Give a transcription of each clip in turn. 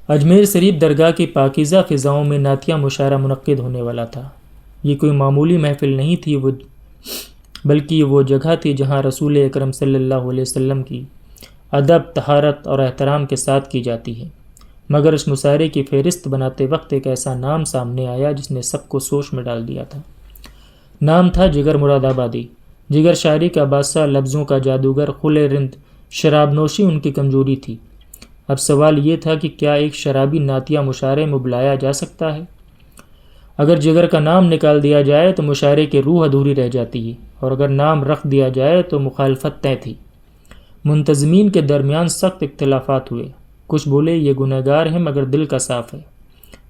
اجمیر شریف درگاہ کی پاکیزہ فضاؤں میں نعتیہ مشاعرہ منعقد ہونے والا تھا۔ یہ کوئی معمولی محفل نہیں تھی، بلکہ وہ جگہ تھی جہاں رسول اکرم صلی اللہ علیہ وسلم کی ادب، طہارت اور احترام کے ساتھ کی جاتی ہے۔ مگر اس مشاعرے کی فہرست بناتے وقت ایک ایسا نام سامنے آیا جس نے سب کو سوچ میں ڈال دیا تھا۔ نام تھا جگر مراد آبادی۔ جگر شاعری کا بادشاہ، لفظوں کا جادوگر، خل رند، شراب نوشی ان کی کمزوری تھی۔ اب سوال یہ تھا کہ کیا ایک شرابی نعتیہ مشاعرے میں بلایا جا سکتا ہے؟ اگر جگر کا نام نکال دیا جائے تو مشاعرے کی روح ادھوری رہ جاتی ہے، اور اگر نام رکھ دیا جائے تو مخالفت طے تھی۔ منتظمین کے درمیان سخت اختلافات ہوئے۔ کچھ بولے یہ گنہگار ہے مگر دل کا صاف ہے،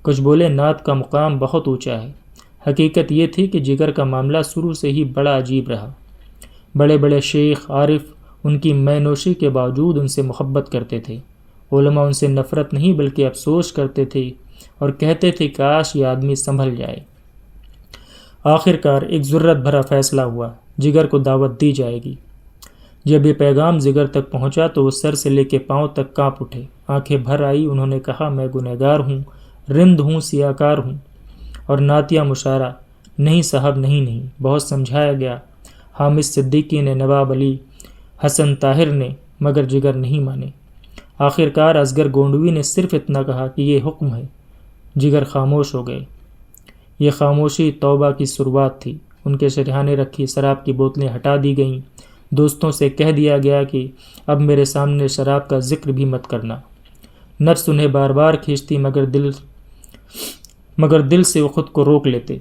کچھ بولے نعت کا مقام بہت اونچا ہے۔ حقیقت یہ تھی کہ جگر کا معاملہ شروع سے ہی بڑا عجیب رہا۔ بڑے بڑے شیخ، عارف ان کی مے نوشی کے باوجود ان سے محبت کرتے تھے۔ علماء ان سے نفرت نہیں بلکہ افسوس کرتے تھے اور کہتے تھے کاش یہ آدمی سنبھل جائے۔ آخر کار ایک ضرورت بھرا فیصلہ ہوا، جگر کو دعوت دی جائے گی۔ جب یہ پیغام جگر تک پہنچا تو وہ سر سے لے کے پاؤں تک کانپ اٹھے، آنکھیں بھر آئی۔ انہوں نے کہا میں گنہگار ہوں، رند ہوں، سیاہ کار ہوں، اور نعتیہ مشاعرہ نہیں صاحب، نہیں۔ بہت سمجھایا گیا، حامد صدیقی نے، نواب علی حسن طاہر نے، مگر جگر نہیں مانے۔ آخر کار اصغر گونڈوی نے صرف اتنا کہا کہ یہ حکم ہے۔ جگر خاموش ہو گئے۔ یہ خاموشی توبہ کی شروعات تھی۔ ان کے سرہانے رکھی شراب کی بوتلیں ہٹا دی گئیں۔ دوستوں سے کہہ دیا گیا کہ اب میرے سامنے شراب کا ذکر بھی مت کرنا۔ نفس انہیں بار بار کھینچتی مگر دل سے وہ خود کو روک لیتے۔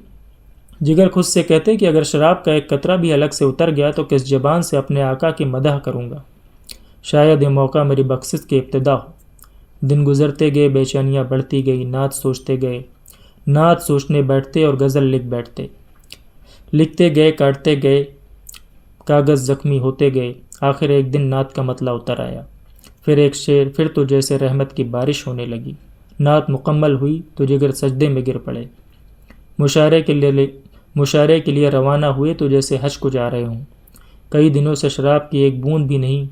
جگر خود سے کہتے کہ اگر شراب کا ایک قطرہ بھی الگ سے اتر گیا تو کس زبان سے اپنے آقا کی مدح کروں گا؟ شاید یہ موقع میری بخشش کی ابتدا ہو۔ دن گزرتے گئے، بے چینیاں بڑھتی گئی، نعت سوچتے گئے، نعت سوچنے بیٹھتے اور غزل لکھ بیٹھتے۔ لکھتے گئے، کاٹتے گئے، کاغذ زخمی ہوتے گئے۔ آخر ایک دن نعت کا مطلع اتر آیا، پھر ایک شعر، پھر تو جیسے رحمت کی بارش ہونے لگی۔ نعت مکمل ہوئی تو جگر سجدے میں گر پڑے۔ مشاعرے کے لیے روانہ ہوئے تو جیسے حج کو جا رہے ہوں۔ کئی دنوں سے شراب کی ایک بوند بھی نہیں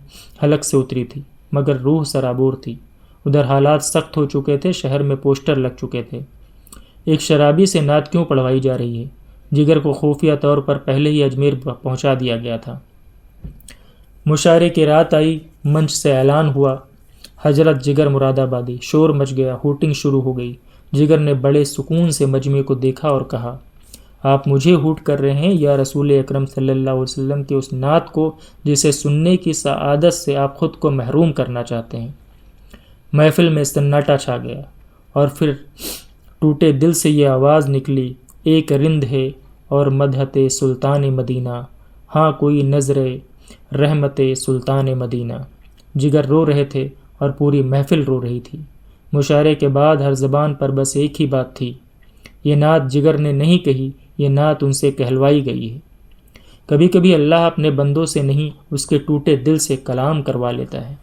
حلق سے اتری تھی، مگر روح سرابور تھی۔ ادھر حالات سخت ہو چکے تھے، شہر میں پوسٹر لگ چکے تھے۔ ایک شرابی سے نعت کیوں پڑھوائی جا رہی ہے؟ جگر کو خفیہ طور پر پہلے ہی اجمیر پہنچا دیا گیا تھا۔ مشاعرے کی رات آئی، منچ سے اعلان ہوا، حضرت جگر مراد آبادی۔ شور مچ گیا، ہوٹنگ شروع ہو گئی۔ جگر نے بڑے سکون سے مجمع کو دیکھا اور کہا آپ مجھے ہوٹ کر رہے ہیں یا رسول اکرم صلی اللہ علیہ وسلم کی اس نعت کو جسے سننے کی سعادت سے آپ خود کو محروم کرنا چاہتے ہیں؟ محفل میں سناٹا چھا گیا، اور پھر ٹوٹے دل سے یہ آواز نکلی، ایک رند ہے اور مدحت سلطان مدینہ، ہاں کوئی نظر رحمت سلطان مدینہ۔ جگر رو رہے تھے اور پوری محفل رو رہی تھی۔ مشاعرے کے بعد ہر زبان پر بس ایک ہی بات تھی، یہ نعت جگر نے نہیں کہی، یہ نعت ان سے کہلوائی گئی ہے۔ کبھی کبھی اللہ اپنے بندوں سے نہیں، اس کے ٹوٹے دل سے کلام کروا لیتا ہے۔